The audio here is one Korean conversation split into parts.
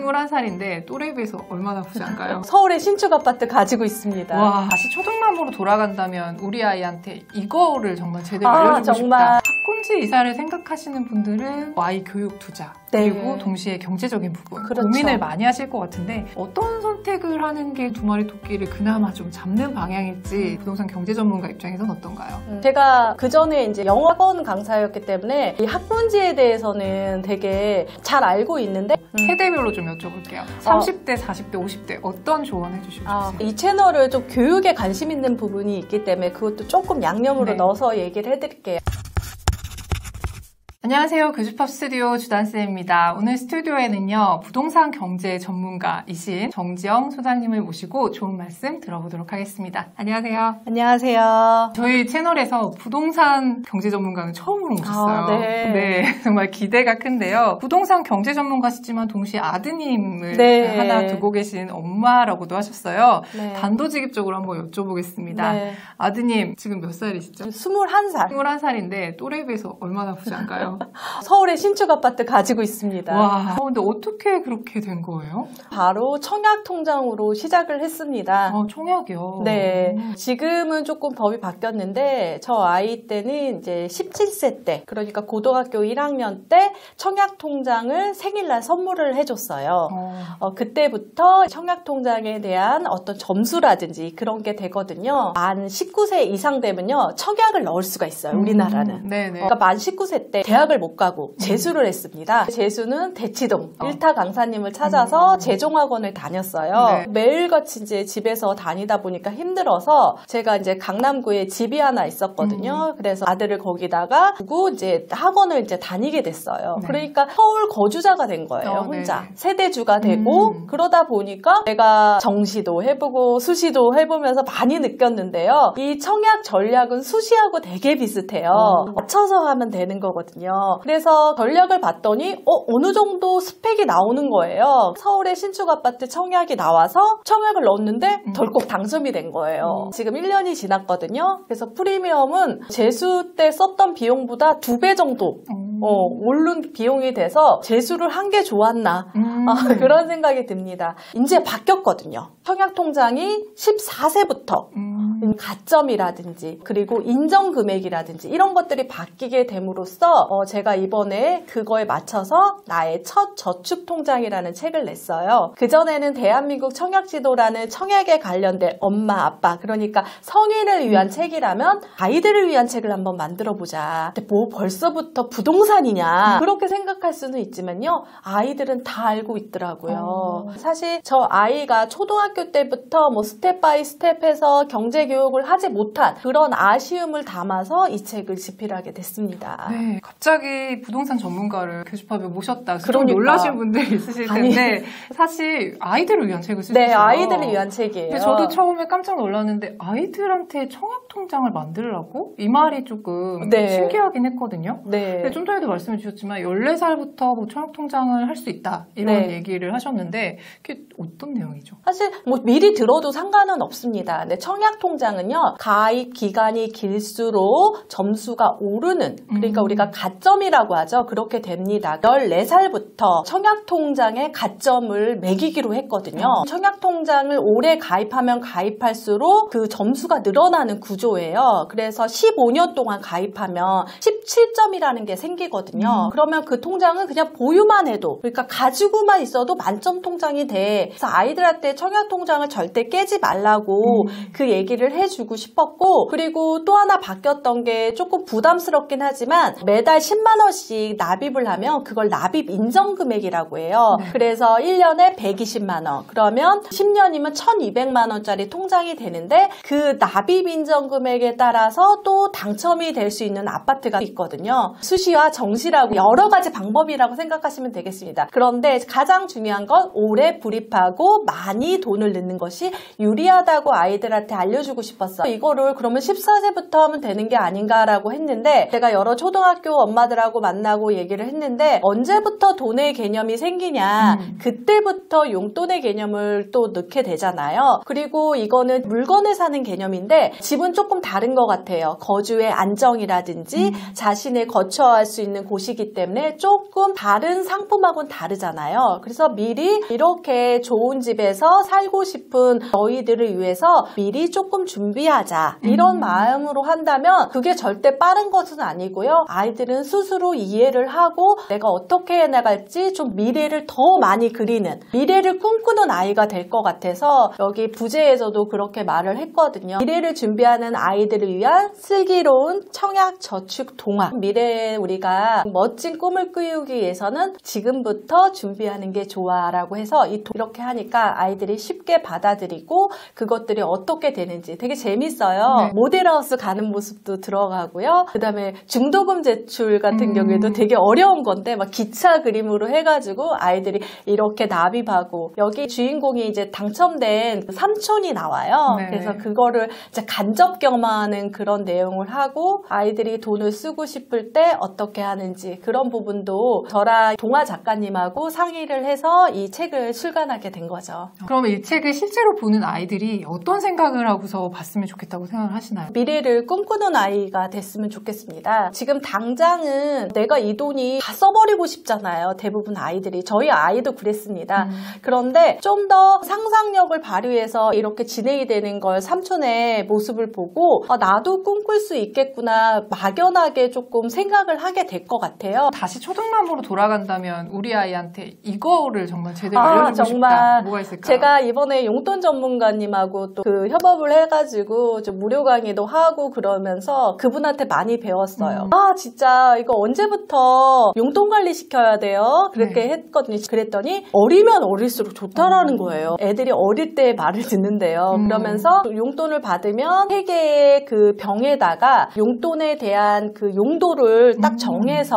21살인데 또래에 비해서 얼마나 부자인가요? 서울에 신축 아파트 가지고 있습니다. 와, 다시 초등남으로 돌아간다면 우리 아이한테 이거를 정말 제대로 알려주고 싶다. 학군지 이사를 생각하시는 분들은 아이 교육 투자 그리고 동시에 경제적인 부분 고민을 많이 하실 것 같은데 어떤 선택을 하는 게 두 마리 토끼를 그나마 좀 잡는 방향일지 부동산 경제 전문가 입장에서는 어떤가요? 제가 그전에 이제 영어학원 강사였기 때문에 이 학군지에 대해서는 되게 잘 알고 있는데 세대별로 좀 여쭤볼게요. 30대, 40대, 50대 어떤 조언해 주시고 싶으세요? 이 채널을 좀 교육에 관심 있는 부분이 있기 때문에 그것도 조금 양념으로 넣어서 얘기를 해드릴게요. 안녕하세요. 교주팝 스튜디오 주단쌤입니다. 오늘 스튜디오에는요. 부동산 경제 전문가이신 정지영 소장님을 모시고 좋은 말씀 들어보도록 하겠습니다. 안녕하세요. 안녕하세요. 저희 채널에서 부동산 경제 전문가는 처음으로 모셨어요. 네, 정말 기대가 큰데요. 부동산 경제 전문가시지만 동시에 아드님을 하나 두고 계신 엄마라고도 하셨어요. 단도직입적으로 한번 여쭤보겠습니다. 아드님 지금 몇 살이시죠? 21살. 21살인데 또래에 비해서 얼마나 부자인가요? 서울에 신축 아파트 가지고 있습니다. 와, 근데 어떻게 그렇게 된 거예요? 바로 청약 통장으로 시작을 했습니다. 청약이요? 네. 지금은 조금 법이 바뀌었는데 저 아이 때는 이제 17세 때, 그러니까 고등학교 1학년 때 청약 통장을 생일날 선물을 해줬어요. 그때부터 청약 통장에 대한 어떤 점수라든지 그런 게 되거든요. 만 19세 이상 되면요 청약을 넣을 수가 있어요. 우리나라는. 그러니까 만 19세 때 대학을 못 가고 재수를 했습니다. 재수는 대치동 1타 강사님을 찾아서 재종학원을 다녔어요. 매일같이 이제 집에서 다니다 보니까 힘들어서 제가 이제 강남구에 집이 하나 있었거든요. 그래서 아들을 거기다가 두고 이제 학원을 이제 다니게 됐어요. 그러니까 서울 거주자가 된 거예요. 혼자. 세대주가 되고 그러다 보니까 내가 정시도 해보고 수시도 해보면서 많이 느꼈는데요. 이 청약 전략은 수시하고 되게 비슷해요. 맞춰서 하면 되는 거거든요. 그래서 전략을 봤더니 어느 정도 스펙이 나오는 거예요. 서울의 신축 아파트 청약이 나와서 청약을 넣었는데 덜컥 당첨이 된 거예요. 지금 1년이 지났거든요. 그래서 프리미엄은 재수 때 썼던 비용보다 2배 정도 오른 비용이 돼서 재수를 한 게 좋았나 그런 생각이 듭니다. 이제 바뀌었거든요. 청약 통장이 14세부터 가점이라든지 그리고 인정 금액이라든지 이런 것들이 바뀌게 됨으로써 제가 이번에 그거에 맞춰서 나의 첫 저축 통장이라는 책을 냈어요. 그전에는 대한민국 청약지도라는 청약에 관련된 엄마, 아빠, 그러니까 성인을 위한 책이라면 아이들을 위한 책을 한번 만들어보자. 근데 뭐 벌써부터 부동산이냐 그렇게 생각할 수는 있지만요. 아이들은 다 알고 있더라고요. 사실 저 아이가 초등학교 때부터 뭐 스텝 바이 스텝해서 경제교육을 하지 못한 그런 아쉬움을 담아서 이 책을 집필하게 됐습니다. 네, 갑자기 부동산 전문가를 교주팝에 모셨다. 그러니까. 좀 놀라신 분들 있으실 텐데 사실 아이들을 위한 책을 쓰셨어요. 네, 아이들을 위한 책이에요. 근데 저도 처음에 깜짝 놀랐는데 아이들한테 청약통장을 만들라고? 이 말이 조금 신기하긴 했거든요. 근데 좀 전에도 말씀해 주셨지만 14살부터 뭐 청약통장을 할 수 있다 이런 얘기를 하셨는데 그게 어떤 내용이죠? 사실 뭐 미리 들어도 상관은 없습니다. 근데 청약통장은요 가입 기간이 길수록 점수가 오르는 그러니까 우리가 가점이라고 하죠. 그렇게 됩니다. 14살부터 청약통장에 가점을 매기기로 했거든요. 청약통장을 오래 가입하면 가입할수록 그 점수가 늘어나는 구조예요. 그래서 15년 동안 가입하면 17점이라는 게 생기거든요. 그러면 그 통장은 그냥 보유만 해도 그러니까 가지고만 있어도 만점 통장이 돼. 그래서 아이들한테 청약통장을 절대 깨지 말라고 그 얘기를 해주고 싶었고 그리고 또 하나 바뀌었던 게 조금 부담스럽긴 하지만 매달 10만 원씩 납입을 하면 그걸 납입 인정 금액이라고 해요. 그래서 1년에 120만 원 그러면 10년이면 1200만 원짜리 통장이 되는데 그 납입 인정 금액에 따라서 또 당첨이 될 수 있는 아파트가 있거든요. 수시와 정시라고 여러 가지 방법이라고 생각하시면 되겠습니다. 그런데 가장 중요한 건 오래 불입하고 많이 돈을 넣는 것이 유리하다고 아이들한테 알려주고 알려주고 싶었어요. 이거를 그러면 14세부터 하면 되는 게 아닌가라고 했는데 제가 여러 초등학교 엄마들하고 만나고 얘기를 했는데 언제부터 돈의 개념이 생기냐 그때부터 용돈의 개념을 또 넣게 되잖아요. 그리고 이거는 물건을 사는 개념인데 집은 조금 다른 것 같아요. 거주의 안정이라든지 자신의 거처할 수 있는 곳이기 때문에 조금 다른 상품하고는 다르잖아요. 그래서 미리 이렇게 좋은 집에서 살고 싶은 너희들을 위해서 미리 조금 준비하자 이런 마음으로 한다면 그게 절대 빠른 것은 아니고요. 아이들은 스스로 이해를 하고 내가 어떻게 해나갈지 좀 미래를 더 많이 그리는 미래를 꿈꾸는 아이가 될 것 같아서 여기 부제에서도 그렇게 말을 했거든요. 미래를 준비하는 아이들을 위한 슬기로운 청약저축 동화. 미래에 우리가 멋진 꿈을 꾸기 위해서는 지금부터 준비하는 게 좋아 라고 해서 이렇게 하니까 아이들이 쉽게 받아들이고 그것들이 어떻게 되는지 되게 재밌어요. 네. 모델하우스 가는 모습도 들어가고요. 그 다음에 중도금 제출 같은 경우에도 되게 어려운 건데 막 기차 그림으로 해가지고 아이들이 이렇게 납입하고 여기 주인공이 이제 당첨된 삼촌이 나와요. 네. 그래서 그거를 이제 간접 경험하는 그런 내용을 하고 아이들이 돈을 쓰고 싶을 때 어떻게 하는지 그런 부분도 저랑 동화 작가님하고 상의를 해서 이 책을 출간하게 된 거죠. 그러면 이 책을 실제로 보는 아이들이 어떤 생각을 하고서 봤으면 좋겠다고 생각을 하시나요? 미래를 꿈꾸는 아이가 됐으면 좋겠습니다. 지금 당장은 내가 이 돈이 다 써버리고 싶잖아요. 대부분 아이들이. 저희 아이도 그랬습니다. 그런데 좀 더 상상력을 발휘해서 이렇게 진행이 되는 걸 삼촌의 모습을 보고 나도 꿈꿀 수 있겠구나 막연하게 조금 생각을 하게 될 것 같아요. 다시 초등남으로 돌아간다면 우리 아이한테 이거를 정말 제대로 알려주고 싶다. 뭐가 있을까요? 제가 이번에 용돈 전문가님하고 또 그 협업을 해가지고 좀 무료 강의도 하고 그러면서 그분한테 많이 배웠어요. 진짜 이거 언제부터 용돈 관리 시켜야 돼요? 그렇게 했거든요. 그랬더니 어리면 어릴수록 좋다라는 거예요. 애들이 어릴 때 말을 듣는데요. 그러면서 용돈을 받으면 세 개의 그 병에다가 용돈에 대한 그 용도를 딱 정해서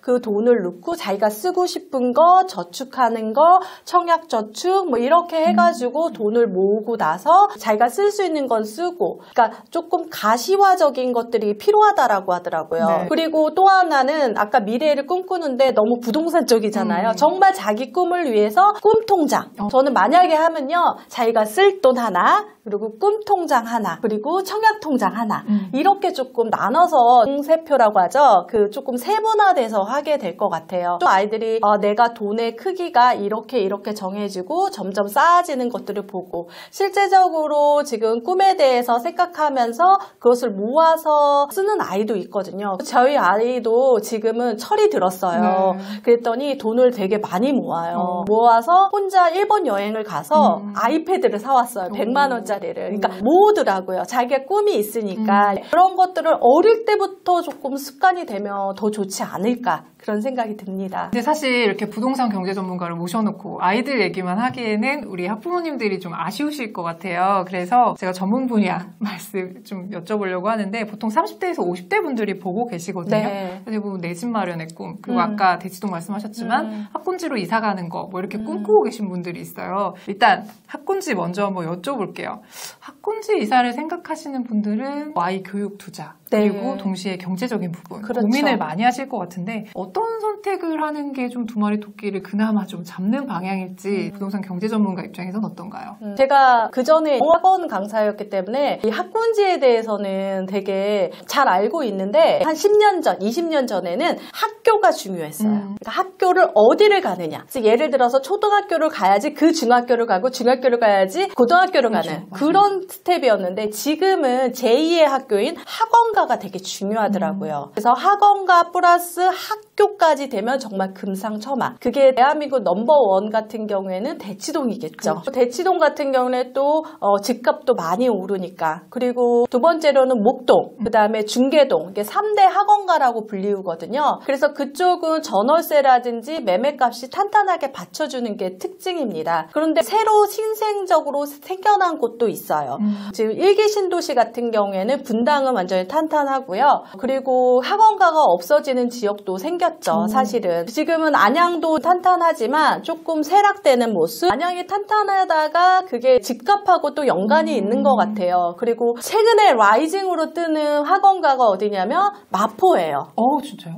그 돈을 넣고 자기가 쓰고 싶은 거, 저축하는 거, 청약저축 뭐 이렇게 해가지고 돈을 모으고 나서 자기가 쓸 수 있는 건 쓰고 그러니까 조금 가시화적인 것들이 필요하다라고 하더라고요. 네. 그리고 또 하나는 아까 미래를 꿈꾸는데 너무 부동산 쪽이잖아요. 정말 자기 꿈을 위해서 꿈통장. 저는 만약에 하면요. 자기가 쓸 돈 하나 그리고 꿈통장 하나 그리고 청약통장 하나 이렇게 조금 나눠서 공세표라고 하죠. 그 조금 세분화돼서 하게 될 것 같아요. 또 아이들이 내가 돈의 크기가 이렇게 정해지고 점점 쌓아지는 것들을 보고 실제적으로 지금 꿈에 대해서 생각하면서 그것을 모아서 쓰는 아이도 있거든요. 저희 아이도 지금은 철이 들었어요. 그랬더니 돈을 되게 많이 모아요. 모아서 혼자 일본 여행을 가서 아이패드를 사왔어요. 100만 원짜리를. 그러니까 모으더라고요. 자기가 꿈이 있으니까. 그런 것들을 어릴 때부터 조금 습관이 되면 더 좋지 않을까. 그런 생각이 듭니다. 근데 사실 이렇게 부동산 경제 전문가를 모셔놓고 아이들 얘기만 하기에는 우리 학부모님들이 좀 아쉬우실 것 같아요. 그래서 제가 전문 분야 말씀 좀 여쭤보려고 하는데 보통 30대에서 50대 분들이 보고 계시거든요. 네. 대부분 내 집 마련의 꿈 그리고 아까 대치동 말씀하셨지만 학군지로 이사 가는 거 뭐 이렇게 꿈꾸고 계신 분들이 있어요. 일단 학군지 먼저 한번 여쭤볼게요. 학군지 이사를 생각하시는 분들은 아이 교육 투자 그리고 동시에 경제적인 부분 고민을 많이 하실 것 같은데 어떤 선택을 하는 게 좀 두 마리 토끼를 그나마 좀 잡는 방향일지 부동산 경제 전문가 입장에서는 어떤가요? 제가 그전에 학원 강사였기 때문에 이 학군지에 대해서는 되게 잘 알고 있는데 한 10년 전, 20년 전에는 학교가 중요했어요. 그러니까 학교를 어디를 가느냐. 그래서 예를 들어서 초등학교를 가야지 그 중학교를 가고 중학교를 가야지 고등학교를 가는 그런 스텝이었는데 지금은 제2의 학교인 학원가가 되게 중요하더라고요. 그래서 학원가 플러스 학교까지 되면 정말 금상첨화. 그게 대한민국 넘버원 같은 경우에는 대치동이겠죠. 그렇죠. 대치동 같은 경우는 또 집값도 많이 오르니까. 그리고 두 번째로는 목동, 그 다음에 중계동. 이게 3대 학원가라고 불리우거든요. 그래서 그쪽은 전월세라든지 매매값이 탄탄하게 받쳐주는 게 특징입니다. 그런데 새로 신생적으로 생겨난 곳도 있어요. 지금 1기 신도시 같은 경우에는 분당은 완전히 탄탄하고요. 그리고 학원가가 없어지는 지역도 생겼죠. 사실은 지금은 안양도 탄탄하지만 조금 쇠락되는 모습. 안양이 탄탄하다가 그게 집값하고 또 연관이 있는 것 같아요. 그리고 최근에 라이징으로 뜨는 학원가가 어디냐면 마포예요. 진짜요?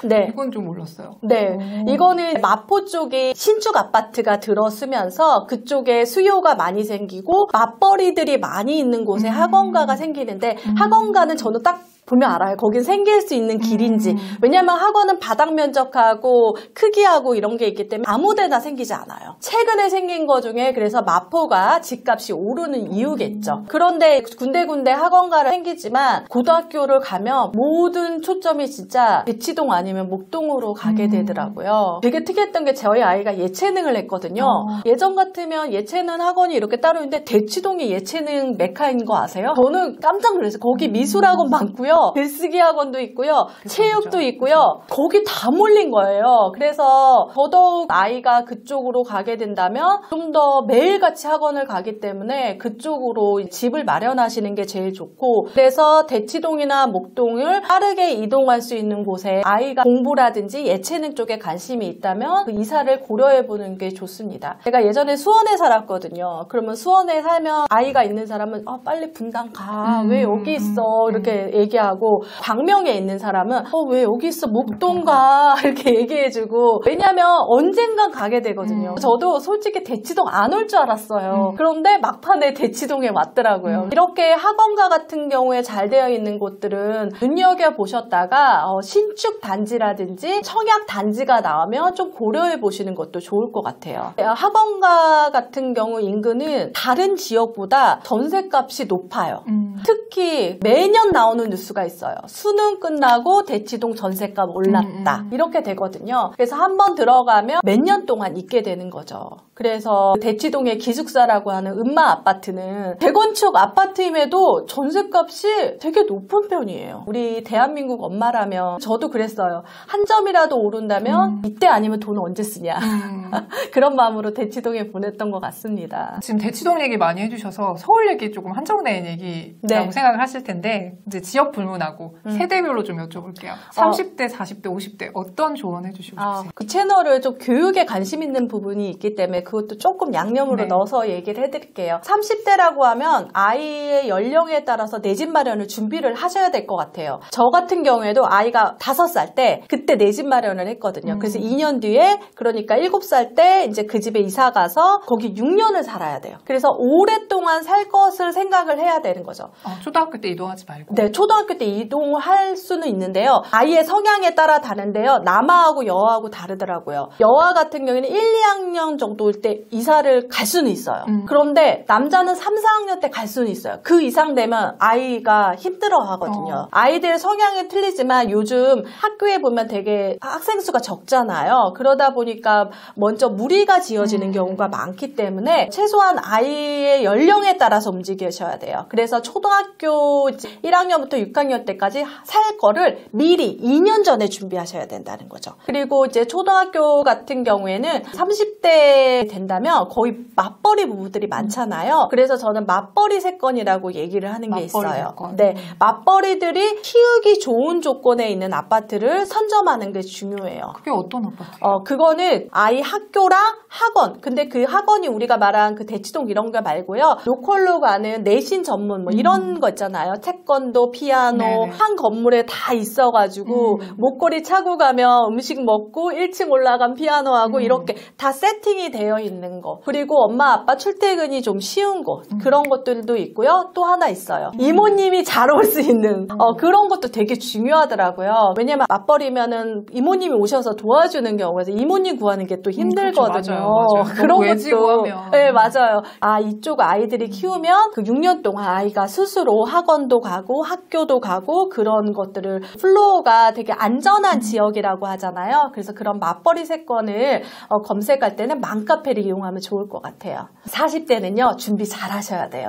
네. 이건 좀 몰랐어요. 네. 이거는 마포 쪽에 신축 아파트가 들어서면서 그쪽에 수요가 많이 생기고 맞벌이들이 많이 있는 곳에 학원가가 생기는데 학원가는 저는 딱 보면 알아요. 거긴 생길 수 있는 길인지. 왜냐하면 학원은 바닥 면적하고 크기하고 이런 게 있기 때문에 아무데나 생기지 않아요. 최근에 생긴 거 중에 그래서 마포가 집값이 오르는 이유겠죠. 그런데 군데군데 학원가를 생기지만 고등학교를 가면 모든 초점이 진짜 대치동 아니면 목동으로 가게 되더라고요. 되게 특이했던 게 저희 아이가 예체능을 했거든요. 예전 같으면 예체능 학원이 이렇게 따로 있는데 대치동이 예체능 메카인 거 아세요? 저는 깜짝 놀랐어요. 거기 미술학원 많고요. 글쓰기 학원도 있고요. 체육도 있고요. 거기 다 몰린 거예요. 그래서 더더욱 아이가 그쪽으로 가게 된다면 좀 더 매일같이 학원을 가기 때문에 그쪽으로 집을 마련하시는 게 제일 좋고 그래서 대치동이나 목동을 빠르게 이동할 수 있는 곳에 아이가 공부라든지 예체능 쪽에 관심이 있다면 그 이사를 고려해보는 게 좋습니다. 제가 예전에 수원에 살았거든요. 그러면 수원에 살면 아이가 있는 사람은 빨리 분당 가. 왜 여기 있어? 이렇게 얘기하고 광명에 있는 사람은 왜 여기 있어? 목동 가. 이렇게 얘기해주고 왜냐면 언젠간 가게 되거든요. 저도 솔직히 대치동 안 올 줄 알았어요. 그런데 막판에 대치동에 왔더라고요. 이렇게 학원가 같은 경우에 잘 되어 있는 곳들은 눈여겨보셨다가 신축 단지라든지 청약 단지가 나오면 좀 고려해 보시는 것도 좋을 것 같아요. 학원가 같은 경우 인근은 다른 지역보다 전셋값이 높아요. 특히 매년 나오는 뉴스가 있어요. 수능 끝나고 대치동 전셋값 올랐다. 이렇게 되거든요. 그래서 한번 들어가면 몇 년 동안 있게 되는 거죠. 그래서 대치동의 기숙사라고 하는 음마 아파트는 재건축 아파트임에도 전셋값이 되게 높은 편이에요. 우리 대한민국 엄마라면 저도 그랬어요. 한 점이라도 오른다면 이때 아니면 돈 언제 쓰냐. 그런 마음으로 대치동에 보냈던 것 같습니다. 지금 대치동 얘기 많이 해주셔서 서울 얘기 조금 한정된 얘기라고 생각을 하실 텐데 이제 지역 불문하고 세대별로 좀 여쭤볼게요. 30대, 40대, 50대 어떤 조언 해주시고 싶으세요? 그 채널을 좀 교육에 관심 있는 부분이 있기 때문에 그것도 조금 양념으로 넣어서 얘기를 해드릴게요. 30대라고 하면 아이의 연령에 따라서 내 집 마련을 준비를 하셔야 될 것 같아요. 저 같은 경우에도 아이가 5살 때 그때 내 집 마련을 했거든요. 그래서 2년 뒤에 그러니까 7살 때 이제 그 집에 이사 가서 거기 6년을 살아야 돼요. 그래서 오랫동안 살 것을 생각을 해야 되는 거죠. 초등학교 때 이동하지 말고. 네, 초등학교 때 이동할 수는 있는데요. 아이의 성향에 따라 다른데요. 남아하고 여아하고 다르더라고요. 여아 같은 경우에는 1, 2학년 정도일 때 이사를 갈 수는 있어요. 그런데 남자는 3, 4학년 때 갈 수는 있어요. 그 이상 되면 아이가 힘들어 하거든요. 아이들 성향이 틀리지만 요즘 학교에 보면 되게 학생 수가 적잖아요. 그러다 보니까 먼저 무리가 지어지는 경우가 많기 때문에 최소한 아이의 연령에 따라서 움직이셔야 돼요. 그래서 초등학교 1학년부터 6학년 때까지 살 거를 미리 2년 전에 준비하셔야 된다는 거죠. 그리고 이제 초등학교 같은 경우에는 30대 된다면 거의 맞벌이 부부들이 많잖아요. 그래서 저는 맞벌이 세건이라고 얘기를 하는 게 있어요. 세건. 네, 맞벌이들이 키우기 좋은 조건에 있는 아파트를 선점하는 게 중요해요. 그게 어떤 아파트예요? 그거는 아이 학교랑 학원. 근데 그 학원이 우리가 말한 그 대치동 이런 거 말고요. 로컬로 가는 내신 전문 뭐 이런 거 있잖아요. 태권도, 피아노 네네. 한 건물에 다 있어가지고 목걸이 차고 가면 음식 먹고 1층 올라간 피아노하고 이렇게 다 세팅이 되어 있는 거. 그리고 엄마 아빠 출퇴근이 좀 쉬운 곳. 그런 것들도 있고요. 또 하나 있어요. 이모님이 잘 올 수 있는 그런 것도 되게 중요하더라고요. 왜냐면 맞벌이면은 이모님이 오셔서 도와주는 경우에서 이모님 구하는 게 또 힘들거든요. 맞아요. 그런 것도 네, 맞아요. 이쪽 아이들이 키우면 그 6년 동안 아이가 스스로 학원도 가고 학교도 가고 그런 것들을 플로어가 되게 안전한 지역이라고 하잖아요. 그래서 그런 맞벌이 세건을 검색할 때는 맘카페를 이용하면 좋을 것 같아요. 40대는요 준비 잘 하셔야 돼요.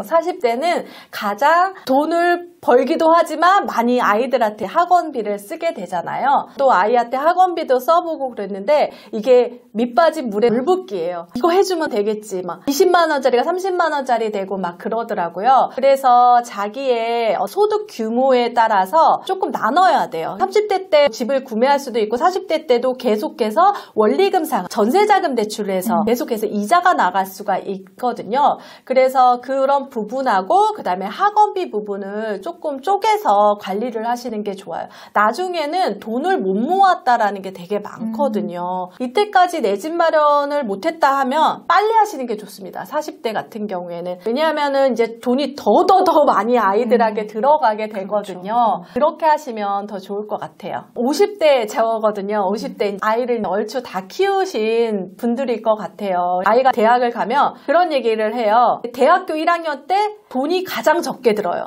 40대는 가장 돈을 벌기도 하지만 많이 아이들한테 학원비를 쓰게 되잖아요. 또 아이한테 학원비도 써보고 그랬는데 이게 밑 빠진 물에 물 붓기예요. 이거 해주면 되겠지. 막 20만 원짜리가 30만 원짜리 되고 막 그러더라고요. 그래서 자기의 소득 규모에 따라서 조금 나눠야 돼요. 30대 때 집을 구매할 수도 있고 40대 때도 계속해서 원리금상, 전세자금 대출을 해서 계속해서 이자가 나갈 수가 있거든요. 그래서 그런 부분하고 그 다음에 학원비 부분을 조금 쪼개서 관리를 하시는 게 좋아요. 나중에는 돈을 못 모았다라는 게 되게 많거든요. 이때까지 내 집 마련을 못했다 하면 빨리 하시는 게 좋습니다. 40대 같은 경우에는. 왜냐하면은 이제 돈이 더 많이 아이들에게 들어가게 되거든요. 그렇죠. 그렇게 하시면 더 좋을 것 같아요. 50대 저거든요. 50대 아이를 얼추 다 키우신 분들일 것 같아요. 아이가 대학을 가면 그런 얘기를 해요. 대학교 1학년 때 돈이 가장 적게 들어요.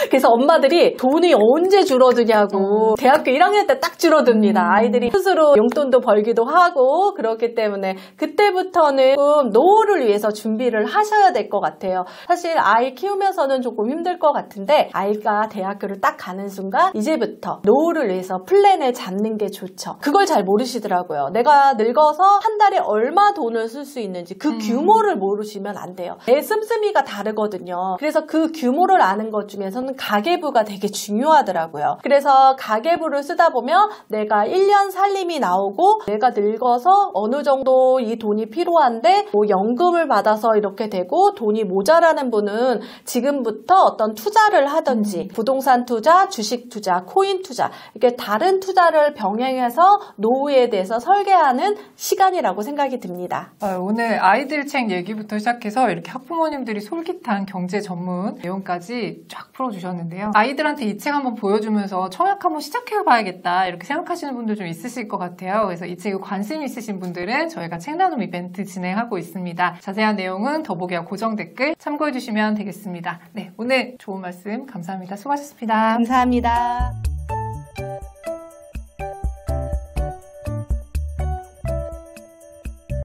그래서 엄마들이 돈이 언제 줄어드냐고 대학교 1학년 때 딱 줄어듭니다. 아이들이 스스로 용돈도 벌기도 하고 그렇기 때문에 그때부터는 조금 노후를 위해서 준비를 하셔야 될 것 같아요. 사실 아이 키우면서는 조금 힘들 것 같은데 아이가 대학교를 딱 가는 순간 이제부터 노후를 위해서 플랜을 잡는 게 좋죠. 그걸 잘 모르시더라고요. 내가 늙어서 한 달에 얼마 돈을 쓸 수 있는지 그 규모를 모르시면 안 돼요. 내 씀씀이가 다르거든요. 그래서 그 규모를 아는 것 중에서는 가계부가 되게 중요하더라고요. 그래서 가계부를 쓰다 보면 내가 1년 살림이 나오고 내가 늙어서 어느 정도 이 돈이 필요한데 뭐 연금을 받아서 이렇게 되고 돈이 모자라는 분은 지금부터 어떤 투자를 하든지 부동산 투자, 주식 투자, 코인 투자 이렇게 다른 투자를 병행해서 노후에 대해서 설계하는 시간이라고 생각이 듭니다. 오늘 아이들 책 얘기부터 시작해서 이렇게 학부모님들이 솔깃한 경제 전문 내용까지 쫙 풀어주셨는데요. 아이들한테 이 책 한번 보여주면서 청약 한번 시작해봐야겠다 이렇게 생각하시는 분들 좀 있으실 것 같아요. 그래서 이 책에 관심 있으신 분들은 저희가 책 나눔 이벤트 진행하고 있습니다. 자세한 내용은 더보기와 고정 댓글 참고해주시면 되겠습니다. 네, 오늘 좋은 말씀 감사합니다. 수고하셨습니다. 감사합니다.